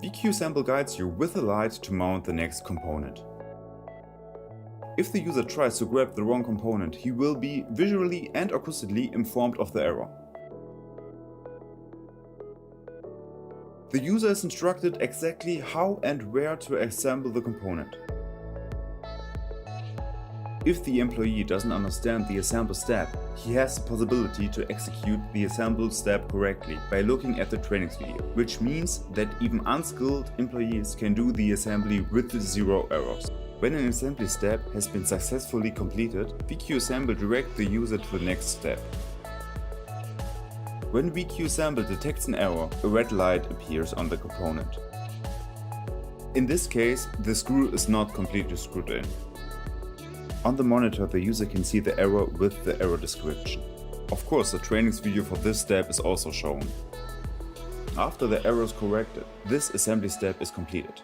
V.Q Assemble guides you with a light to mount the next component. If the user tries to grab the wrong component, he will be visually and acoustically informed of the error. The user is instructed exactly how and where to assemble the component. If the employee doesn't understand the assemble step, he has the possibility to execute the assemble step correctly by looking at the trainings video, which means that even unskilled employees can do the assembly with 0 errors. When an assembly step has been successfully completed, V.Q Assemble directs the user to the next step. When V.Q Assemble detects an error, a red light appears on the component. In this case, the screw is not completely screwed in. On the monitor, the user can see the error with the error description. Of course, the trainings video for this step is also shown. After the error is corrected, this assembly step is completed.